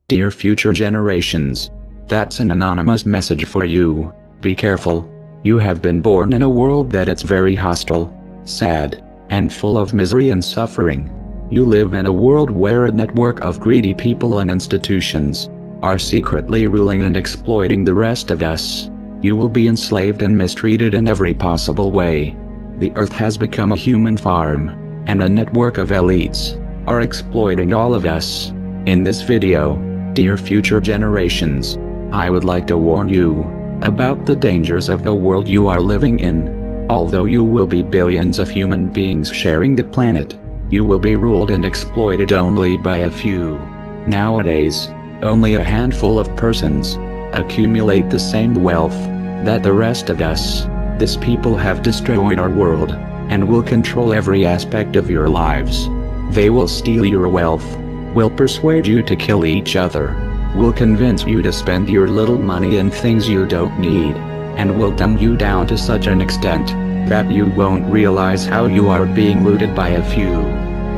Dear future generations. That's an anonymous message for you. Be careful. You have been born in a world that it's very hostile, sad, and full of misery and suffering. You live in a world where a network of greedy people and institutions are secretly ruling and exploiting the rest of us. You will be enslaved and mistreated in every possible way. The earth has become a human farm, and a network of elites are exploiting all of us. In this video, dear future generations, I would like to warn you about the dangers of the world you are living in. Although you will be billions of human beings sharing the planet, you will be ruled and exploited only by a few. Nowadays, only a handful of persons accumulate the same wealth that the rest of us. These people have destroyed our world and will control every aspect of your lives. They will steal your wealth, will persuade you to kill each other, will convince you to spend your little money in things you don't need, and will dumb you down to such an extent that you won't realize how you are being looted by a few.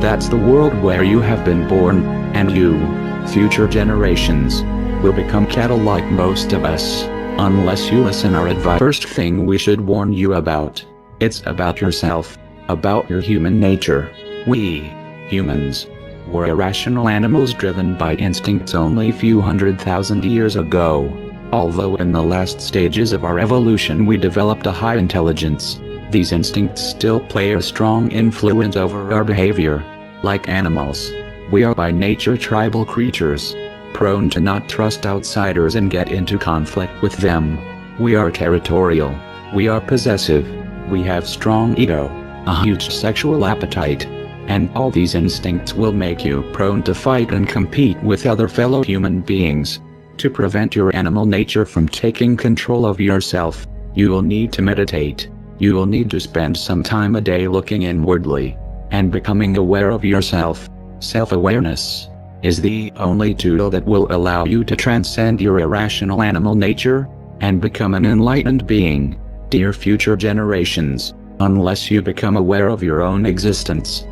That's the world where you have been born, and you, future generations, will become cattle like most of us, unless you listen our advice. First thing we should warn you about, it's about yourself, about your human nature. We, humans, were irrational animals driven by instincts only a few 100,000 years ago. Although in the last stages of our evolution we developed a high intelligence, these instincts still play a strong influence over our behavior. Like animals, we are by nature tribal creatures, prone to not trust outsiders and get into conflict with them. We are territorial, we are possessive, we have strong ego, a huge sexual appetite, and all these instincts will make you prone to fight and compete with other fellow human beings. To prevent your animal nature from taking control of yourself, you will need to meditate. You will need to spend some time a day looking inwardly and becoming aware of yourself. Self-awareness is the only tool that will allow you to transcend your irrational animal nature and become an enlightened being. Dear future generations, unless you become aware of your own existence,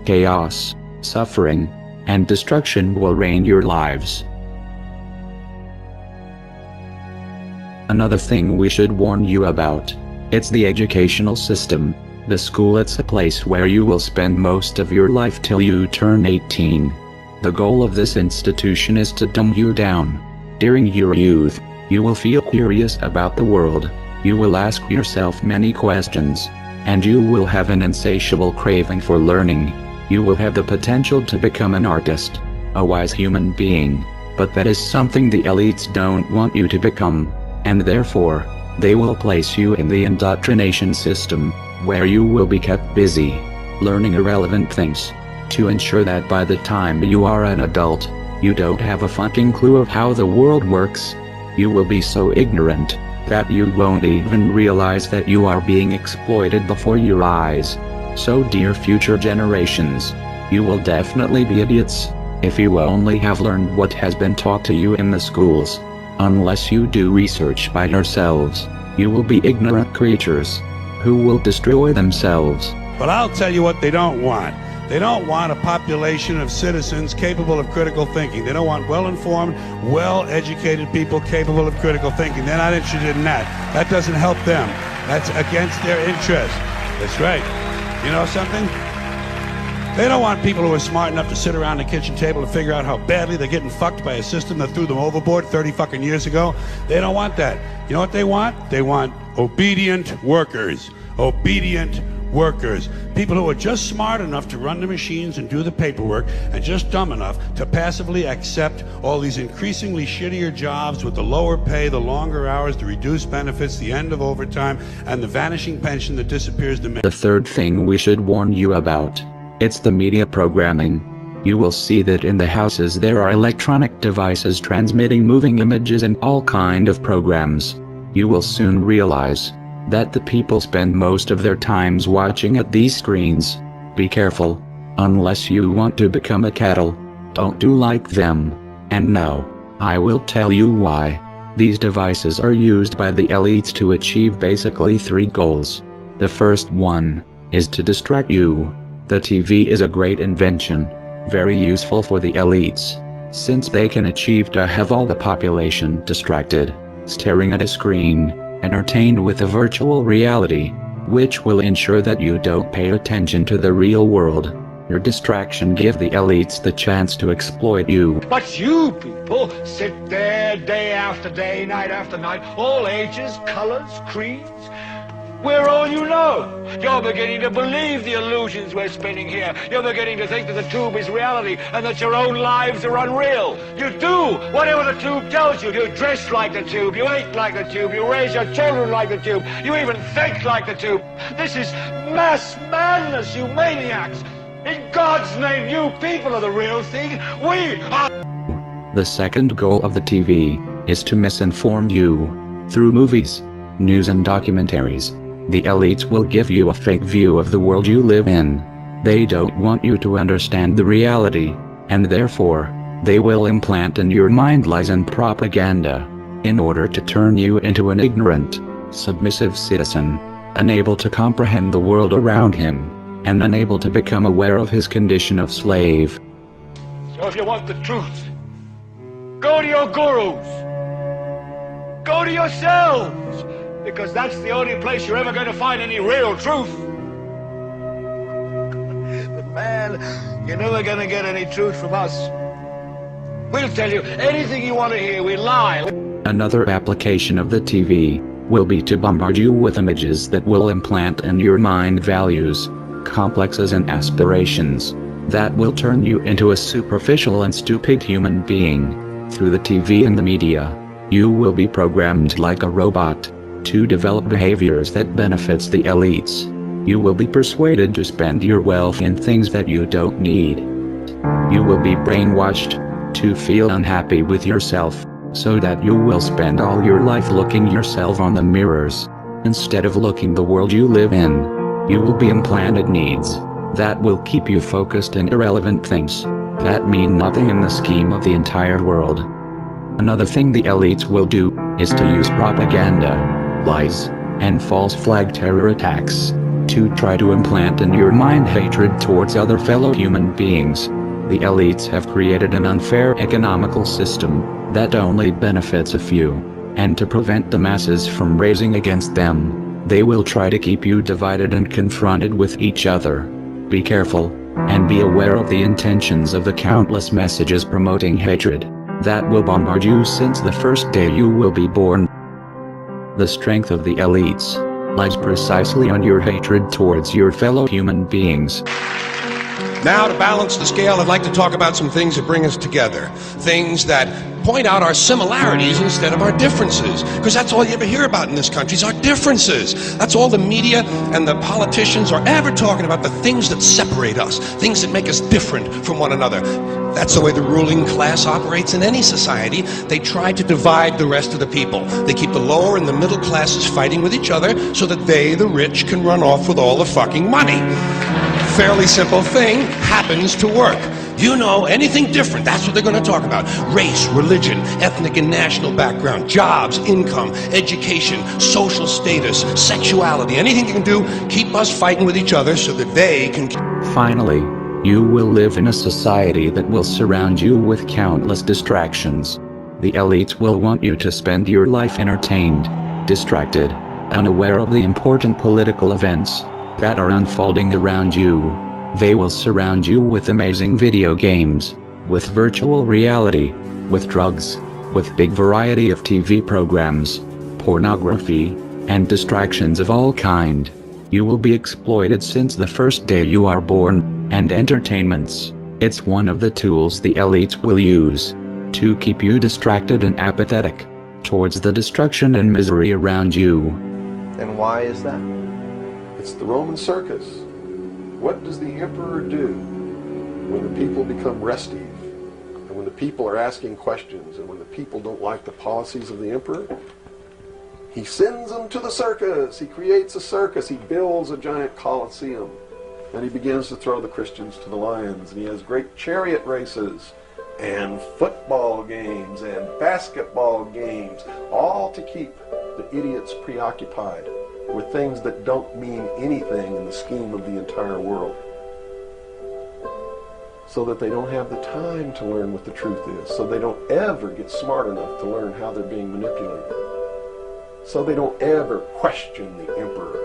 chaos, suffering, and destruction will reign your lives. Another thing we should warn you about, it's the educational system. The school, it's a place where you will spend most of your life till you turn 18. The goal of this institution is to dumb you down. During your youth, you will feel curious about the world, you will ask yourself many questions, and you will have an insatiable craving for learning. You will have the potential to become an artist, a wise human being, but that is something the elites don't want you to become, and therefore, they will place you in the indoctrination system, where you will be kept busy, learning irrelevant things, to ensure that by the time you are an adult, you don't have a fucking clue of how the world works. You will be so ignorant that you won't even realize that you are being exploited before your eyes. So dear future generations, you will definitely be idiots if you only have learned what has been taught to you in the schools. Unless you do research by yourselves, you will be ignorant creatures who will destroy themselves. But I'll tell you what they don't want. They don't want a population of citizens capable of critical thinking. They don't want well-informed, well-educated people capable of critical thinking. They're not interested in that. That doesn't help them. That's against their interest. That's right. You know something? They don't want people who are smart enough to sit around the kitchen table and figure out how badly they're getting fucked by a system that threw them overboard 30 fucking years ago. They don't want that. You know what they want? They want obedient workers. Obedient workers. People who are just smart enough to run the machines and do the paperwork, and just dumb enough to passively accept all these increasingly shittier jobs with the lower pay, the longer hours, the reduced benefits, the end of overtime, and the vanishing pension that disappears the minute. The third thing we should warn you about, it's the media programming. You will see that in the houses there are electronic devices transmitting moving images and all kind of programs. You will soon realize that the people spend most of their times watching at these screens. Be careful. Unless you want to become a cattle, don't do like them. And now, I will tell you why. These devices are used by the elites to achieve basically 3 goals. The first one is to distract you. The TV is a great invention, very useful for the elites. since they can achieve to have all the population distracted, staring at a screen, entertained with a virtual reality, which will ensure that you don't pay attention to the real world. Your distraction give the elites the chance to exploit you. But you people sit there day after day, night after night, all ages, colors, creeds. We're all you know. You're beginning to believe the illusions we're spinning here. You're beginning to think that the tube is reality and that your own lives are unreal. You do whatever the tube tells you. You dress like the tube. You eat like the tube. You raise your children like the tube. You even think like the tube. This is mass madness, you maniacs. In God's name, you people are the real thing. We are... The second goal of the TV is to misinform you. Through movies, news and documentaries, the elites will give you a fake view of the world you live in. They don't want you to understand the reality, and therefore, they will implant in your mind lies and propaganda, in order to turn you into an ignorant, submissive citizen, unable to comprehend the world around him, and unable to become aware of his condition of slave. So if you want the truth, go to your gurus. Go to yourselves. Because that's the only place you're ever going to find any real truth. But man, you're never going to get any truth from us. We'll tell you anything you want to hear. We lie. Another application of the TV will be to bombard you with images that will implant in your mind values, complexes and aspirations that will turn you into a superficial and stupid human being. Through the TV and the media, you will be programmed like a robot to develop behaviors that benefits the elites. You will be persuaded to spend your wealth in things that you don't need. You will be brainwashed to feel unhappy with yourself, so that you will spend all your life looking yourself on the mirrors, instead of looking the world you live in. You will be implanted needs that will keep you focused in irrelevant things that mean nothing in the scheme of the entire world. Another thing the elites will do is to use propaganda, lies, and false flag terror attacks to try to implant in your mind hatred towards other fellow human beings. The elites have created an unfair economical system that only benefits a few, and to prevent the masses from raising against them, they will try to keep you divided and confronted with each other. Be careful, and be aware of the intentions of the countless messages promoting hatred that will bombard you since the first day you will be born. The strength of the elites lies precisely on your hatred towards your fellow human beings. Now, to balance the scale, I'd like to talk about some things that bring us together. Things that point out our similarities instead of our differences. Because that's all you ever hear about in this country is our differences. That's all the media and the politicians are ever talking about, the things that separate us, things that make us different from one another. That's the way the ruling class operates in any society. They try to divide the rest of the people. They keep the lower and the middle classes fighting with each other so that they, the rich, can run off with all the fucking money. Fairly simple thing, happens to work. You know, anything different, that's what they're going to talk about. Race, religion, ethnic and national background, jobs, income, education, social status, sexuality, anything you can do, keep us fighting with each other so that they can... Finally, you will live in a society that will surround you with countless distractions. The elites will want you to spend your life entertained, distracted, unaware of the important political events that are unfolding around you. They will surround you with amazing video games, with virtual reality, with drugs, with big variety of TV programs, pornography, and distractions of all kind. You will be exploited since the first day you are born, and entertainments. It's one of the tools the elites will use to keep you distracted and apathetic towards the destruction and misery around you. And why is that? It's the Roman circus. What does the emperor do when the people become restive, and when the people are asking questions, and when the people don't like the policies of the emperor? He sends them to the circus. He creates a circus. He builds a giant coliseum, and he begins to throw the Christians to the lions, and he has great chariot races and football games and basketball games, all to keep the idiots preoccupied with things that don't mean anything in the scheme of the entire world. so that they don't have the time to learn what the truth is, so they don't ever get smart enough to learn how they're being manipulated, so they don't ever question the emperor.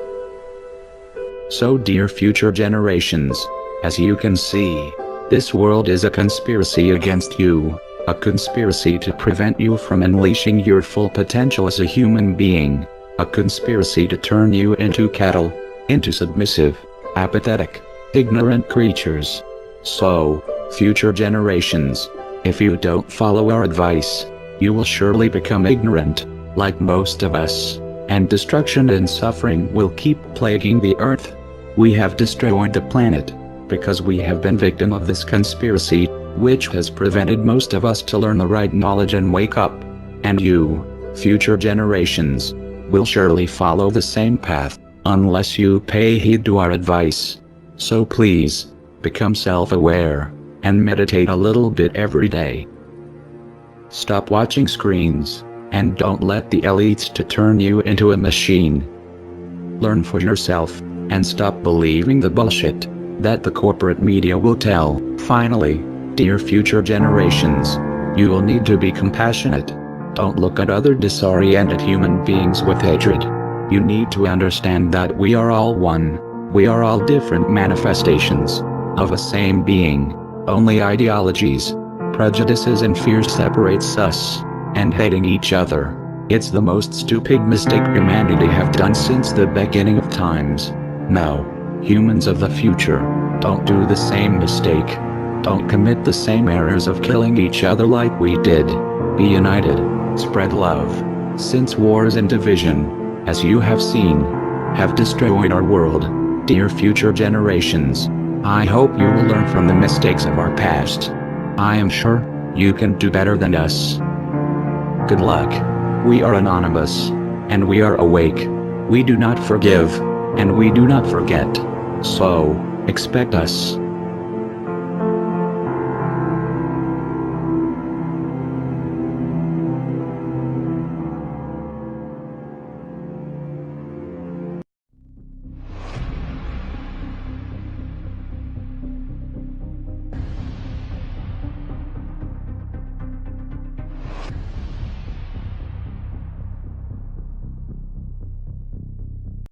So dear future generations, as you can see, this world is a conspiracy against you, a conspiracy to prevent you from unleashing your full potential as a human being, a conspiracy to turn you into cattle, into submissive, apathetic, ignorant creatures. So, future generations, if you don't follow our advice, you will surely become ignorant, like most of us, and destruction and suffering will keep plaguing the earth. We have destroyed the planet, because we have been victim of this conspiracy, which has prevented most of us to learn the right knowledge and wake up. And you, future generations, will surely follow the same path, unless you pay heed to our advice. So please, become self-aware, and meditate a little bit every day. Stop watching screens, and don't let the elites to turn you into a machine. Learn for yourself, and stop believing the bullshit that the corporate media will tell. Finally, dear future generations, you will need to be compassionate. Don't look at other disoriented human beings with hatred. You need to understand that we are all one. We are all different manifestations of a same being. Only ideologies, prejudices and fears separates us, and hating each other. It's the most stupid mistake humanity have done since the beginning of times. Now, humans of the future, don't do the same mistake. Don't commit the same errors of killing each other like we did. Be united, spread love, since wars and division, as you have seen, have destroyed our world. Dear future generations, I hope you will learn from the mistakes of our past. I am sure you can do better than us. Good luck. We are anonymous, and we are awake. We do not forgive, and we do not forget. So, expect us.